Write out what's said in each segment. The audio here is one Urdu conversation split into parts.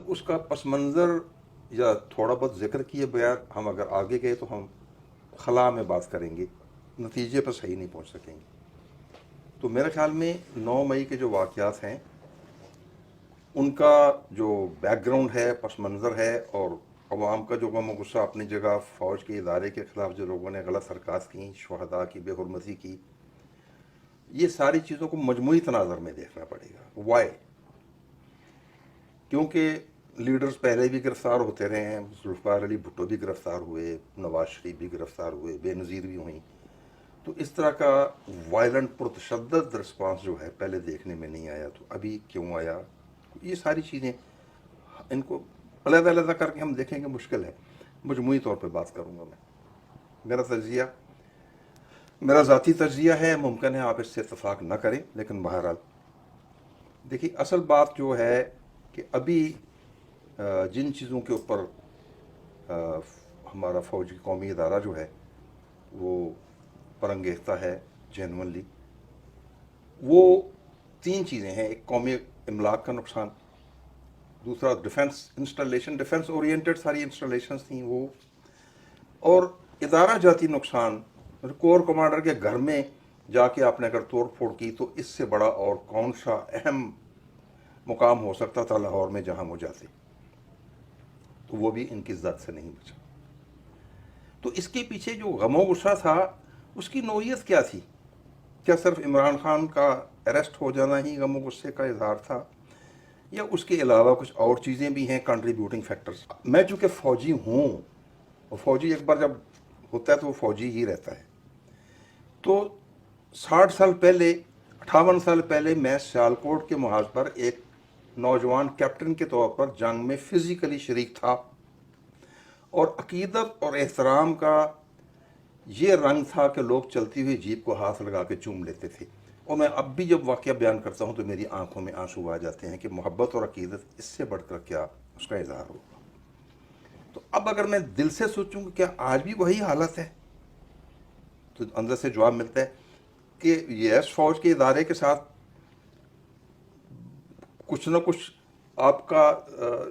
اس کا پس منظر یا تھوڑا بہت ذکر کیے بغیر ہم اگر آگے گئے تو ہم خلا میں بات کریں گے، نتیجے پر صحیح نہیں پہنچ سکیں گے۔ تو میرے خیال میں 9 مئی کے جو واقعات ہیں ان کا جو بیک گراؤنڈ ہے، پس منظر ہے، اور عوام کا جو غم و غصہ اپنی جگہ، فوج کے ادارے کے خلاف جو لوگوں نے غلط حرکات کی، شہداء کی بے حرمتی کی، یہ ساری چیزوں کو مجموعی تناظر میں دیکھنا پڑے گا۔ وائی؟ کیونکہ لیڈرز پہلے بھی گرفتار ہوتے رہے ہیں، ذوالفقار علی بھٹو بھی گرفتار ہوئے، نواز شریف بھی گرفتار ہوئے، بے نظیر بھی ہوئیں۔ تو اس طرح کا وائلنٹ پرتشدد رسپانس جو ہے پہلے دیکھنے میں نہیں آیا، تو ابھی کیوں آیا؟ یہ ساری چیزیں ان کو علیحدہ علیحدہ کر کے ہم دیکھیں گے مشکل ہے، مجموعی طور پہ بات کروں گا میں۔ میرا تجزیہ، میرا ذاتی تجزیہ ہے، ممکن ہے آپ اس سے اتفاق نہ کریں، لیکن بہرحال دیکھیے اصل بات جو ہے کہ ابھی جن چیزوں کے اوپر ہمارا فوجی قومی ادارہ جو ہے وہ پرنگیختہ ہے جینونلی، وہ 3 چیزیں ہیں۔ ایک قومی املاک کا نقصان، دوسرا ڈیفنس انسٹالیشن، ڈیفنس اورینٹڈ ساری انسٹالیشنز تھیں وہ، اور ادارہ جاتی نقصان، کور کمانڈر کے گھر میں جا کے آپ نے اگر توڑ پھوڑ کی تو اس سے بڑا اور کون سا اہم مقام ہو سکتا تھا لاہور میں جہاں وہ جاتے، تو وہ بھی ان کی زد سے نہیں بچا۔ تو اس کے پیچھے جو غم و غصہ تھا اس کی نوعیت کیا تھی؟ کیا صرف عمران خان کا اریسٹ ہو جانا ہی غم و غصے کا اظہار تھا، یا اس کے علاوہ کچھ اور چیزیں بھی ہیں کنٹریبیوٹنگ فیکٹرز؟ میں چونکہ فوجی ہوں، اور فوجی ایک بار جب ہوتا ہے تو وہ فوجی ہی رہتا ہے، تو 60 سال پہلے، 58 سال پہلے میں سیالکوٹ کے محاذ پر ایک نوجوان کیپٹن کے طور پر جنگ میں فزیکلی شریک تھا، اور عقیدت اور احترام کا یہ رنگ تھا کہ لوگ چلتی ہوئی جیپ کو ہاتھ لگا کے چوم لیتے تھے، اور میں اب بھی جب واقعہ بیان کرتا ہوں تو میری آنکھوں میں آنسو آ جاتے ہیں کہ محبت اور عقیدت اس سے بڑھ کر کیا اس کا اظہار ہوگا۔ تو اب اگر میں دل سے سوچوں کہ کیا آج بھی وہی حالت ہے، تو اندر سے جواب ملتا ہے کہ یس، فوج کے ادارے کے ساتھ کچھ نہ کچھ آپ کا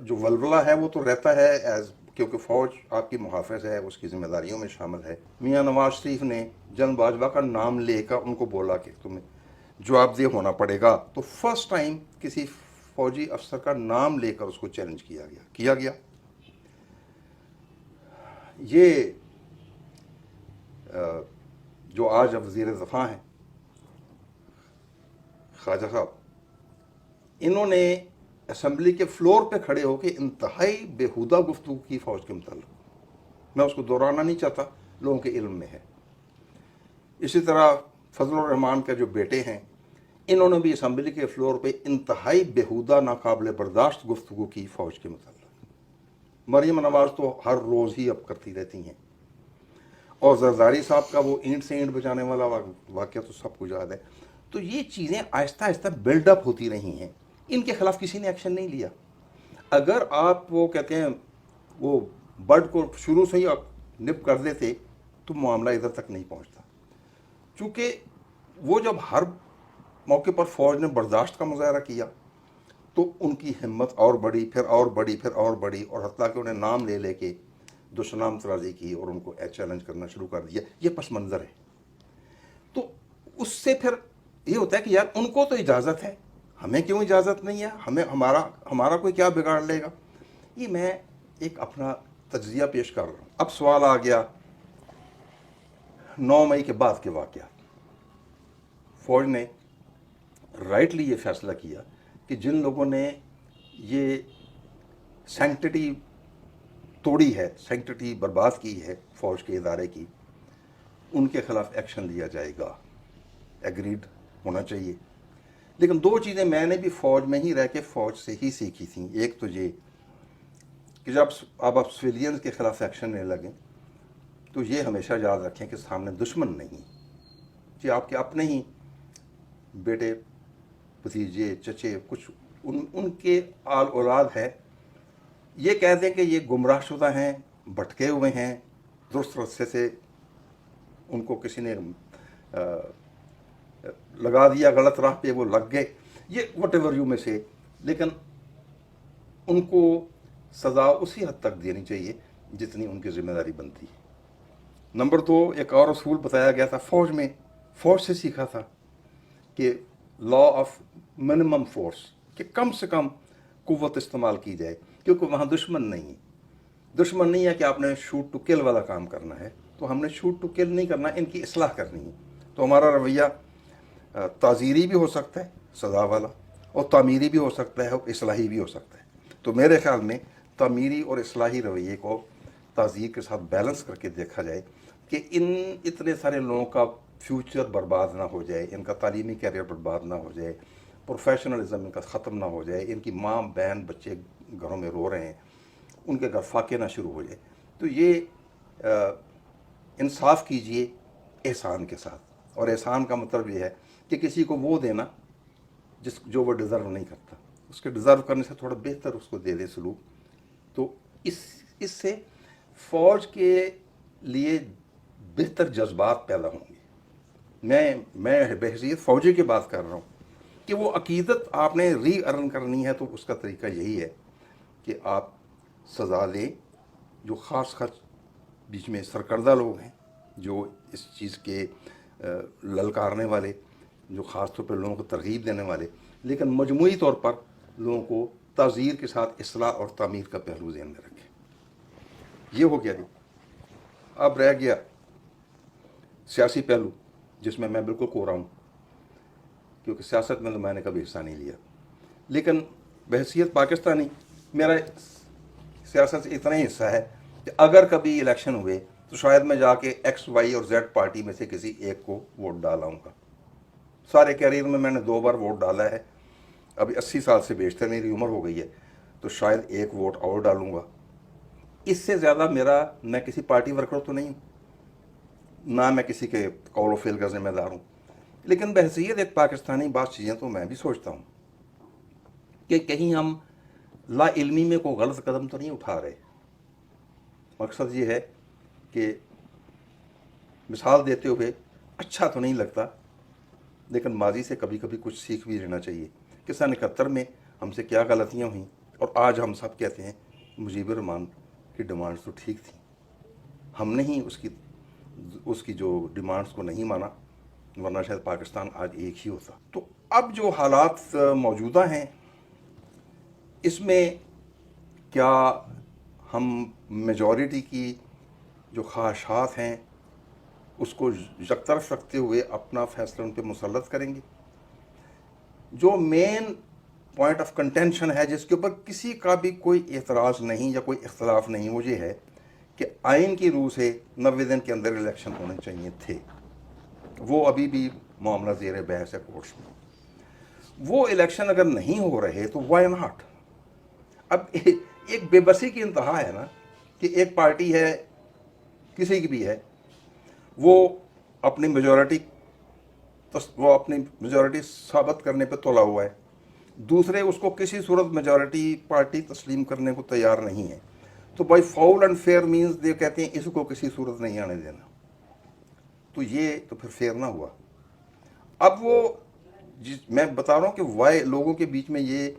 جو ولولہ ہے وہ تو رہتا ہے، کیونکہ فوج آپ کی محافظ ہے، اس کی ذمہ داریوں میں شامل ہے۔ میاں نواز شریف نے جن باجوہ کا نام لے کر ان کو بولا کہ تمہیں جواب دہ ہونا پڑے گا، تو فرسٹ ٹائم کسی فوجی افسر کا نام لے کر اس کو چیلنج کیا گیا۔ یہ جو آج وزیر دفاع ہیں خواجہ صاحب، انہوں نے اسمبلی کے فلور پہ کھڑے ہو کے انتہائی بےہودہ گفتگو کی فوج کے متعلق، میں اس کو دہرانا نہیں چاہتا، لوگوں کے علم میں ہے۔ اسی طرح فضل الرحمان کے جو بیٹے ہیں، انہوں نے بھی اسمبلی کے فلور پہ انتہائی بےہودہ، ناقابل برداشت گفتگو کی فوج کے متعلق۔ مریم نواز تو ہر روز ہی اب کرتی رہتی ہیں، اور زرداری صاحب کا وہ اینٹ سے اینٹ بچانے والا واقعہ تو سب کو یاد ہے۔ تو یہ چیزیں آہستہ آہستہ بلڈ اپ ہوتی رہی ہیں، ان کے خلاف کسی نے ایکشن نہیں لیا۔ اگر آپ وہ کہتے ہیں وہ برڈ کو شروع سے ہی نپ کر دیتے تو معاملہ ادھر تک نہیں پہنچتا۔ چونکہ وہ جب ہر موقع پر فوج نے برداشت کا مظاہرہ کیا تو ان کی ہمت اور بڑی، پھر اور بڑی، پھر اور بڑی، اور حتیٰ کہ انہیں نام لے لے کے دشنام ترازی کی اور ان کو چیلنج کرنا شروع کر دیا۔ یہ پس منظر ہے۔ تو اس سے پھر یہ ہوتا ہے کہ یار ان کو تو اجازت ہے، ہمیں کیوں اجازت نہیں ہے؟ ہمارا کوئی کیا بگاڑ لے گا؟ یہ میں ایک اپنا تجزیہ پیش کر رہا ہوں۔ اب سوال آ گیا 9 مئی کے بعد کے واقعات۔ فوج نے رائٹلی یہ فیصلہ کیا کہ جن لوگوں نے یہ سینکٹٹی توڑی ہے، سینکٹٹی برباد کی ہے فوج کے ادارے کی، ان کے خلاف ایکشن لیا جائے گا۔ ایگریڈ ہونا چاہیے۔ لیکن 2 چیزیں میں نے بھی فوج میں ہی رہ کے فوج سے ہی سیکھی تھیں۔ ایک تو یہ کہ جب آپ سویلینز کے خلاف ایکشن لینے لگیں تو یہ ہمیشہ یاد رکھیں کہ سامنے دشمن نہیں، جی آپ کے اپنے ہی بیٹے، بھتیجے، چچے، کچھ ان کے آل اولاد ہے، یہ کہہ دیں کہ یہ گمراہ شدہ ہیں، بھٹکے ہوئے ہیں، درست رستے سے ان کو کسی نے لگا دیا، غلط راہ پہ وہ لگ گئے، یہ وٹ ایور یو میں سے، لیکن ان کو سزا اسی حد تک دینی چاہیے جتنی ان کی ذمہ داری بنتی ہے. نمبر 2، ایک اور اصول بتایا گیا تھا فوج میں، فوج سے سیکھا تھا کہ لا آف منیمم فورس، کہ کم سے کم قوت استعمال کی جائے، کیونکہ وہاں دشمن نہیں ہے. دشمن نہیں ہے کہ آپ نے شوٹ ٹو کل والا کام کرنا ہے، تو ہم نے شوٹ ٹو کل نہیں کرنا، ان کی اصلاح کرنی ہے. تو ہمارا رویہ تعزیری بھی ہو سکتا ہے سزا والا، اور تعمیری بھی ہو سکتا ہے اور اصلاحی بھی ہو سکتا ہے. تو میرے خیال میں تعمیری اور اصلاحی رویے کو تعزیر کے ساتھ بیلنس کر کے دیکھا جائے کہ اتنے سارے لوگوں کا فیوچر برباد نہ ہو جائے، ان کا تعلیمی کیریئر برباد نہ ہو جائے، پروفیشنلزم ان کا ختم نہ ہو جائے، ان کی ماں بہن بچے گھروں میں رو رہے ہیں، ان کے گھر فاقے نہ شروع ہو جائے. تو یہ انصاف کیجئے احسان کے ساتھ. اور احسان کا مطلب یہ ہے کہ کسی کو وہ دینا جو وہ ڈیزرو نہیں کرتا، اس کے ڈیزرو کرنے سے تھوڑا بہتر اس کو دے دے سلوک. تو اس سے فوج کے لیے بہتر جذبات پیدا ہوں گے. میں بحیثیت فوجی کی بات کر رہا ہوں کہ وہ عقیدت آپ نے ری ارن کرنی ہے، تو اس کا طریقہ یہی ہے کہ آپ سزا دیں. جو خاص بیچ میں سرکردہ لوگ ہیں، جو اس چیز کے للکارنے والے، جو خاص طور پہ لوگوں کو ترغیب دینے والے، لیکن مجموعی طور پر لوگوں کو تعزیر کے ساتھ اصلاح اور تعمیر کا پہلو ذہن میں رکھیں. یہ ہو گیا جی. اب رہ گیا سیاسی پہلو، جس میں بالکل کوڑا ہوں، کیونکہ سیاست میں تو میں نے کبھی حصہ نہیں لیا. لیکن بحیثیت پاکستانی میرا سیاست سے اتنا ہی حصہ ہے کہ اگر کبھی الیکشن ہوئے تو شاید میں جا کے ایکس وائی اور زیڈ پارٹی میں سے کسی ایک کو ووٹ ڈالاؤں گا. سارے کیریئر میں نے 2 بار ووٹ ڈالا ہے. ابھی 80 سال سے بیشتر میری عمر ہو گئی ہے، تو شاید ایک ووٹ اور ڈالوں گا. اس سے زیادہ میں کسی پارٹی ورکر تو نہیں ہوں، نہ میں کسی کے قول و فعل کا ذمہ دار ہوں. لیکن بحیثیت ایک پاکستانی بعض چیزیں تو میں بھی سوچتا ہوں کہ کہیں ہم لا علمی میں کوئی غلط قدم تو نہیں اٹھا رہے. مقصد یہ ہے کہ مثال دیتے ہوئے اچھا تو نہیں لگتا، لیکن ماضی سے کبھی کبھی کچھ سیکھ بھی لینا چاہیے کہ سن 71 میں ہم سے کیا غلطیاں ہوئیں، اور آج ہم سب کہتے ہیں مجیب الرحمان کی ڈیمانڈز تو ٹھیک تھیں، ہم نے ہی اس کی جو ڈیمانڈز کو نہیں مانا، ورنہ شاید پاکستان آج ایک ہی ہوتا. تو اب جو حالات موجودہ ہیں، اس میں کیا ہم میجورٹی کی جو خواہشات ہیں اس کو یک طرف رکھتے ہوئے اپنا فیصلہ ان پہ مسلط کریں گے؟ جو مین پوائنٹ آف کنٹینشن ہے، جس کے اوپر کسی کا بھی کوئی اعتراض نہیں یا کوئی اختلاف نہیں، وہ یہ ہے کہ آئین کی روح سے 90 دن کے اندر الیکشن ہونے چاہیے تھے. وہ ابھی بھی معاملہ زیر بحث ہے کورٹس میں. وہ الیکشن اگر نہیں ہو رہے تو وائی ناٹ؟ اب ایک بے بسی کی انتہا ہے نا کہ ایک پارٹی ہے، کسی کی بھی ہے، وہ اپنی میجورٹی ثابت کرنے پہ تولا ہوا ہے، دوسرے اس کو کسی صورت میجورٹی پارٹی تسلیم کرنے کو تیار نہیں ہے. تو by foul and fair means دے کہتے ہیں اس کو کسی صورت نہیں آنے دینا. تو یہ تو پھر فیئر نہ ہوا. اب وہ میں بتا رہا ہوں کہ وائی لوگوں کے بیچ میں یہ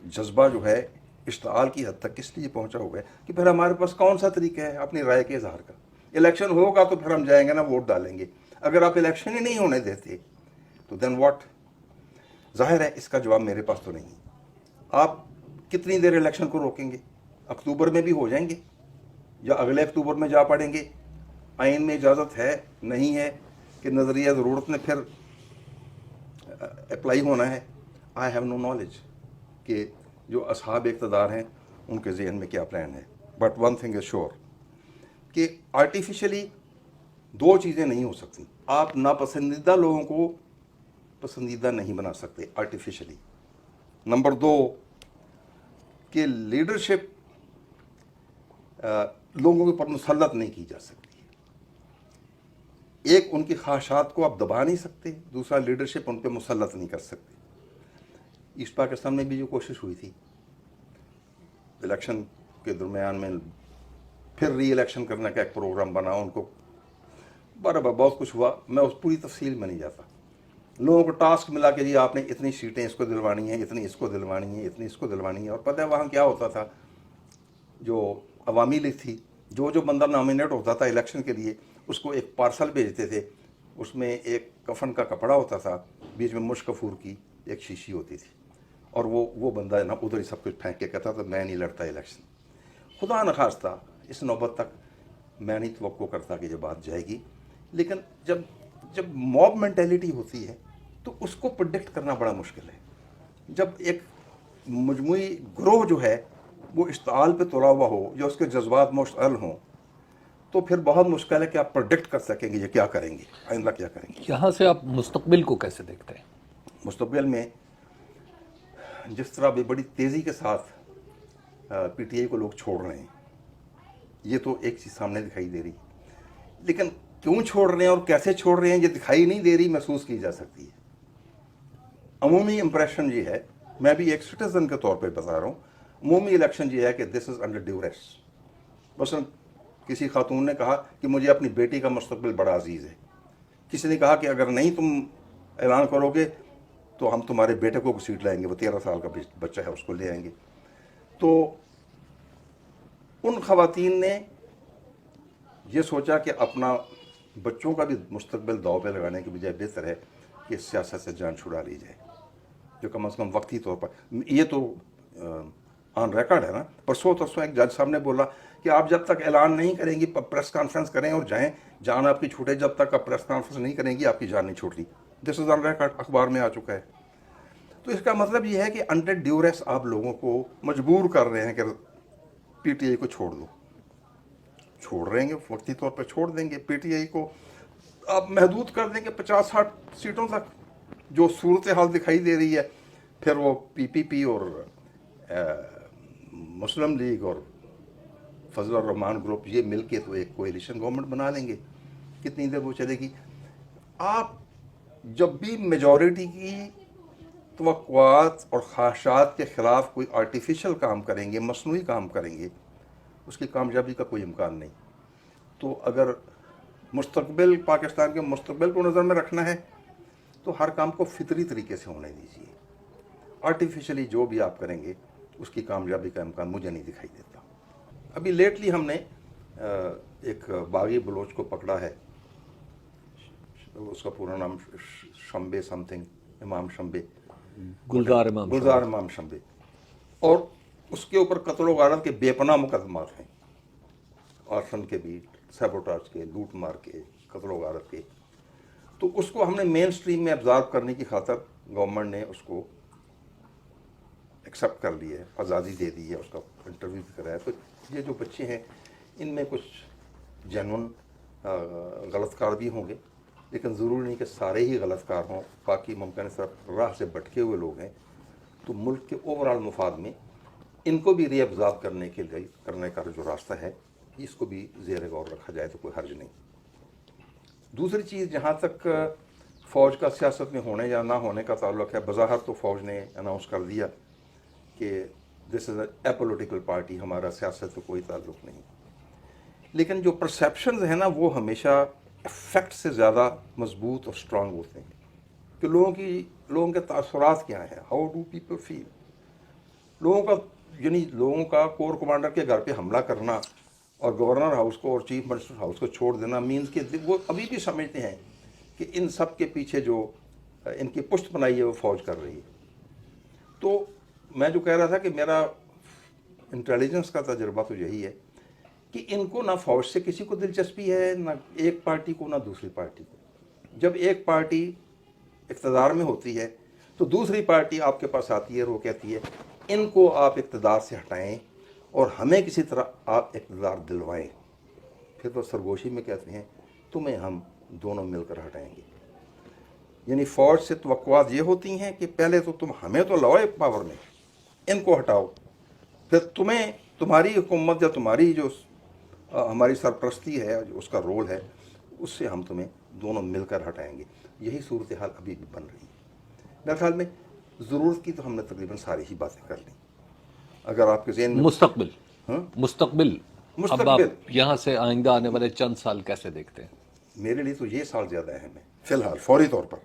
جذبہ جو ہے اشتعال کی حد تک کس لیے پہنچا ہوا ہے کہ پھر ہمارے پاس کون سا طریقہ ہے اپنی رائے کے اظہار کا؟ الیکشن ہوگا تو پھر ہم جائیں گے نا ووٹ ڈالیں گے. اگر آپ الیکشن ہی نہیں ہونے دیتے تو دین واٹ؟ ظاہر ہے اس کا جواب میرے پاس تو نہیں. آپ کتنی دیر الیکشن کو روکیں گے؟ اکتوبر میں بھی ہو جائیں گے یا اگلے اکتوبر میں جا پڑیں گے؟ آئین میں اجازت ہے نہیں ہے کہ نظریہ ضرورت نے پھر اپلائی ہونا ہے؟ آئی ہیو نو نالج کہ جو اصحاب اقتدار ہیں ان کے ذہن میں کیا پلان ہے. But one thing is sure کہ آرٹیفیشلی 2 چیزیں نہیں ہو سکتی. آپ ناپسندیدہ لوگوں کو پسندیدہ نہیں بنا سکتے آرٹیفیشلی. نمبر 2 کہ لیڈرشپ لوگوں کے اوپر مسلط نہیں کی جا سکتی. ایک ان کی خواہشات کو آپ دبا نہیں سکتے، دوسرا لیڈرشپ ان پہ مسلط نہیں کر سکتے. ایسٹ پاکستان میں بھی جو کوشش ہوئی تھی الیکشن کے درمیان میں پھر ری الیکشن کرنے کا ایک پروگرام بنا، ان کو بہت کچھ ہوا، میں اس پوری تفصیل میں نہیں جاتا. لوگوں کو ٹاسک ملا کہ جی آپ نے اتنی سیٹیں اس کو دلوانی ہیں، اتنی اس کو دلوانی ہیں، اتنی اس کو دلوانی ہیں. اور پتہ ہے وہاں کیا ہوتا تھا؟ جو عوامی لیگ تھی، جو بندہ نامینیٹ ہوتا تھا الیکشن کے لیے اس کو ایک پارسل بھیجتے تھے. اس میں ایک کفن کا کپڑا ہوتا تھا، بیچ میں مشک کفور کی ایک شیشی ہوتی تھی، اور وہ بندہ نا ادھر ہی سب کچھ پھینک کے کہتا تھا میں نہیں لڑتا الیکشن. خدا نخواستہ اس نوبت تک میں نہیں توقع کرتا کہ یہ بات جائے گی، لیکن جب موب مینٹیلٹی ہوتی ہے تو اس کو پرڈکٹ کرنا بڑا مشکل ہے. جب ایک مجموعی گروہ جو ہے وہ اشتعال پہ تلا ہوا ہو یا اس کے جذبات مشتعل ہوں تو پھر بہت مشکل ہے کہ آپ پرڈکٹ کر سکیں گے یہ کیا کریں گے، آئندہ کیا کریں گے. یہاں سے آپ مستقبل کو کیسے دیکھتے ہیں؟ مستقبل میں جس طرح بھی بڑی تیزی کے ساتھ پی ٹی آئی کو لوگ چھوڑ رہے ہیں، یہ تو ایک چیز سامنے دکھائی دے رہی، لیکن کیوں چھوڑ رہے ہیں اور کیسے چھوڑ رہے ہیں یہ دکھائی نہیں دے رہی، محسوس کی جا سکتی ہے. عمومی امپریشن یہ ہے، میں بھی ایک سٹیزن کے طور پہ بتا رہا ہوں، عمومی الیکشن یہ ہے کہ دس از انڈر ڈیوریس. مثلا کسی خاتون نے کہا کہ مجھے اپنی بیٹی کا مستقبل بڑا عزیز ہے. کسی نے کہا کہ اگر نہیں تم اعلان کرو گے تو ہم تمہارے بیٹے کو سیٹ لائیں گے، وہ 13 سال کا بچہ ہے اس کو لے آئیں گے. تو ان خواتین نے یہ سوچا کہ اپنا بچوں کا بھی مستقبل داؤ پہ لگانے کے بجائے بہتر ہے کہ سیاست سے جان چھڑا لی جائے، جو کم از کم وقتی طور پر. یہ تو آن ریکارڈ ہے نا. پرسوں ایک جج صاحب نے بولا کہ آپ جب تک اعلان نہیں کریں گی پریس کانفرنس کریں اور جائیں، جان آپ کی چھوٹے، جب تک آپ پریس کانفرنس نہیں کریں گی آپ کی جان نہیں چھوٹ رہی. دس از آن ریکارڈ، اخبار میں آ چکا ہے. تو اس کا مطلب یہ ہے کہ انڈر ڈیوریس آپ لوگوں کو مجبور کر رہے ہیں کہ پی ٹی آئی کو چھوڑ دو. چھوڑ رہے ہیں گے، وقتی طور پہ چھوڑ دیں گے. پی ٹی آئی کو آپ محدود کر دیں گے 50-60 سیٹوں تک، جو صورتحال دکھائی دے رہی ہے. پھر وہ پی پی پی اور مسلم لیگ اور فضل الرحمان گروپ یہ مل کے تو ایک کوئلیشن گورنمنٹ بنا لیں گے. کتنی دیر وہ چلے گی؟ آپ جب بھی میجورٹی کی توقعات اور خواہشات کے خلاف کوئی آرٹیفیشل کام کریں گے، مصنوعی کام کریں گے، اس کی کامیابی کا کوئی امکان نہیں. تو اگر مستقبل، پاکستان کے مستقبل کو نظر میں رکھنا ہے تو ہر کام کو فطری طریقے سے ہونے دیجیے. آرٹیفیشلی جو بھی آپ کریں گے اس کی کامیابی کا امکان مجھے نہیں دکھائی دیتا. ابھی لیٹلی ہم نے ایک باغی بلوچ کو پکڑا ہے، اس کا پورا نام شمبے سم تھنگ، امام شمبے، گلزار امام شمبے، اور اس کے اوپر قتل و غارت کے بے پناہ مقدمات ہیں، آرسن کے بھی، سیبوٹاج کے، لوٹ مار کے، قتل و غارت کے. تو اس کو ہم نے مین سٹریم میں ابزارو کرنے کی خاطر گورنمنٹ نے اس کو ایکسیپٹ کر لیا ہے، آزادی دے دی ہے، اس کا انٹرویو بھی کرایا. تو یہ جو بچے ہیں ان میں کچھ جینون غلط کار بھی ہوں گے، لیکن ضروری نہیں کہ سارے ہی غلط کار ہوں. باقی ممکن صرف راہ سے بھٹکے ہوئے لوگ ہیں. تو ملک کے اوور آل مفاد میں ان کو بھی ری ابزارو کرنے کا جو راستہ ہے اس کو بھی زیر غور رکھا جائے تو کوئی حرج نہیں. دوسری چیز، جہاں تک فوج کا سیاست میں ہونے یا نہ ہونے کا تعلق ہے، بظاہر تو فوج نے اناؤنس کر دیا کہ دس از اے پولیٹیکل پارٹی، ہمارا سیاست سے کوئی تعلق نہیں. لیکن جو پرسیپشنز ہیں نا وہ ہمیشہ فیکٹ سے زیادہ مضبوط اور اسٹرانگ ہوتے ہیں کہ لوگوں کے تاثرات کیا ہیں، ہاؤ ڈو پیپل فیل. لوگوں کا کور کمانڈر کے گھر پہ حملہ کرنا اور گورنر ہاؤس کو اور چیف منسٹر ہاؤس کو چھوڑ دینا مینز کہ وہ ابھی بھی سمجھتے ہیں کہ ان سب کے پیچھے جو ان کی پشت بنائی ہے وہ فوج کر رہی ہے. تو میں جو کہہ رہا تھا کہ میرا انٹیلیجنس کا تجربہ تو یہی ہے کہ ان کو نہ فوج سے کسی کو دلچسپی ہے، نہ ایک پارٹی کو نہ دوسری پارٹی کو. جب ایک پارٹی اقتدار میں ہوتی ہے تو دوسری پارٹی آپ کے پاس آتی ہے، وہ کہتی ہے ان کو آپ اقتدار سے ہٹائیں اور ہمیں کسی طرح آپ اقتدار دلوائیں. پھر وہ سرگوشی میں کہتے ہیں تمہیں ہم دونوں مل کر ہٹائیں گے. یعنی فوج سے توقعات یہ ہوتی ہیں کہ پہلے تو تم ہمیں تو لاؤ ایک پاور میں، ان کو ہٹاؤ، پھر تمہاری حکومت یا تمہاری جو ہماری سرپرستی ہے، جو اس کا رول ہے، اس سے ہم تمہیں دونوں مل کر ہٹائیں گے. یہی صورتحال ابھی بھی بن رہی ہے. میرے خیال میں ضرورت کی تو ہم نے تقریباً ساری ہی باتیں کر لیں. اگر آپ کے ذہن میں مستقبل اب آپ یہاں سے آئندہ آنے والے چند سال کیسے دیکھتے ہیں؟ میرے لیے تو یہ سال زیادہ اہم ہے فی الحال فوری طور پر،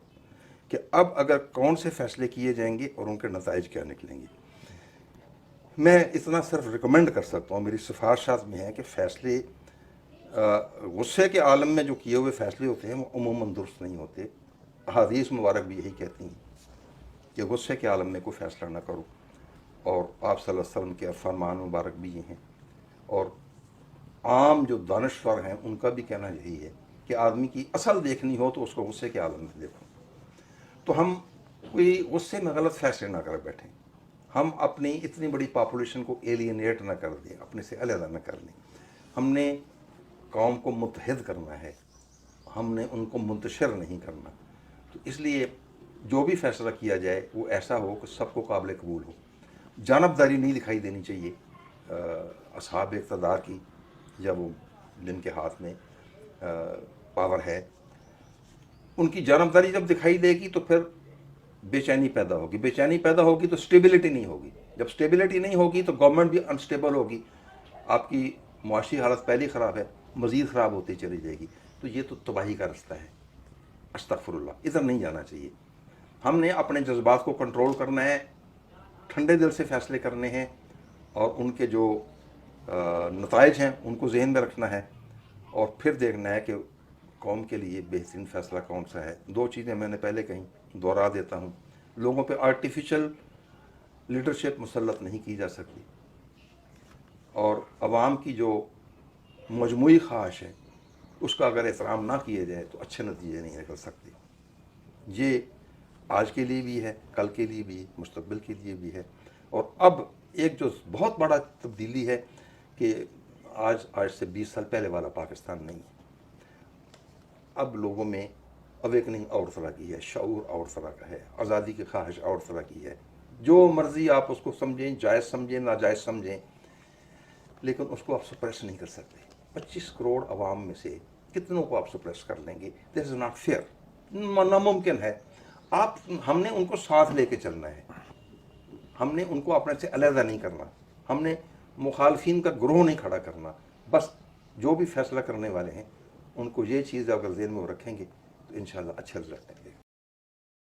کہ اب اگر کون سے فیصلے کیے جائیں گے اور ان کے نتائج کیا نکلیں گے. میں اتنا صرف ریکمینڈ کر سکتا ہوں، میری سفارشات میں ہے کہ فیصلے غصے کے عالم میں جو کیے ہوئے فیصلے ہوتے ہیں وہ عموماً درست نہیں ہوتے. احادیث مبارک بھی یہی کہتی ہیں کہ غصے کے عالم میں کوئی فیصلہ نہ کرو، اور آپ صلی اللہ علیہ وسلم کے فرمان مبارک بھی یہ ہیں، اور عام جو دانشور ہیں ان کا بھی کہنا یہی ہے کہ آدمی کی اصل دیکھنی ہو تو اس کو غصے کے عالم میں دیکھو. تو ہم کوئی غصے میں غلط فیصلے نہ کر بیٹھیں، ہم اپنی اتنی بڑی پاپولیشن کو ایلینیٹ نہ کر دیں، اپنے سے علیحدہ نہ کر لیں. ہم نے قوم کو متحد کرنا ہے، ہم نے ان کو منتشر نہیں کرنا. تو اس لیے جو بھی فیصلہ کیا جائے وہ ایسا ہو کہ سب کو قابل قبول ہو. جانبداری نہیں دکھائی دینی چاہیے اصحاب اقتدار کی، جب وہ جن کے ہاتھ میں پاور ہے. ان کی جانبداری جب دکھائی دے گی تو پھر بے چینی پیدا ہوگی، بے چینی پیدا ہوگی تو سٹیبلٹی نہیں ہوگی، جب سٹیبلٹی نہیں ہوگی تو گورنمنٹ بھی انسٹیبل ہوگی، آپ کی معاشی حالت پہلی خراب ہے، مزید خراب ہوتی چلی جائے گی. تو یہ تو تباہی کا رستہ ہے. استغفر اللہ، ادھر نہیں جانا چاہیے. ہم نے اپنے جذبات کو کنٹرول کرنا ہے، ٹھنڈے دل سے فیصلے کرنے ہیں، اور ان کے جو نتائج ہیں ان کو ذہن میں رکھنا ہے، اور پھر دیکھنا ہے کہ قوم کے لیے بہترین فیصلہ کون سا ہے. 2 چیزیں میں نے پہلے کہیں، دوہرا دیتا ہوں. لوگوں پہ آرٹیفیشل لیڈرشپ مسلط نہیں کی جا سکتی، اور عوام کی جو مجموعی خواہش ہے اس کا اگر احترام نہ کیے جائے تو اچھے نتیجے نہیں نکل سکتے. یہ آج کے لیے بھی ہے، کل کے لیے بھی، مستقبل کے لیے بھی ہے. اور اب ایک جو بہت بڑا تبدیلی ہے کہ آج سے 20 سال پہلے والا پاکستان نہیں ہے. اب لوگوں میں اویکننگ اور طرح کی ہے، شعور اور طرح کا ہے، آزادی کی خواہش اور طرح کی ہے. جو مرضی آپ اس کو سمجھیں، جائز سمجھیں، ناجائز سمجھیں، لیکن اس کو آپ سپریس نہیں کر سکتے. 25 کروڑ عوام میں سے کتنوں کو آپ سپریس کر لیں گے؟ دس از ناٹ فیئر، ناممکن ہے. ہم نے ان کو ساتھ لے کے چلنا ہے، ہم نے ان کو اپنے سے علیحدہ نہیں کرنا، ہم نے مخالفین کا گروہ نہیں کھڑا کرنا. بس جو بھی فیصلہ کرنے والے ہیں ان کو یہ چیز اگر ذہن میں رکھیں گے تو انشاءاللہ اچھا رزلٹ نکلے گا.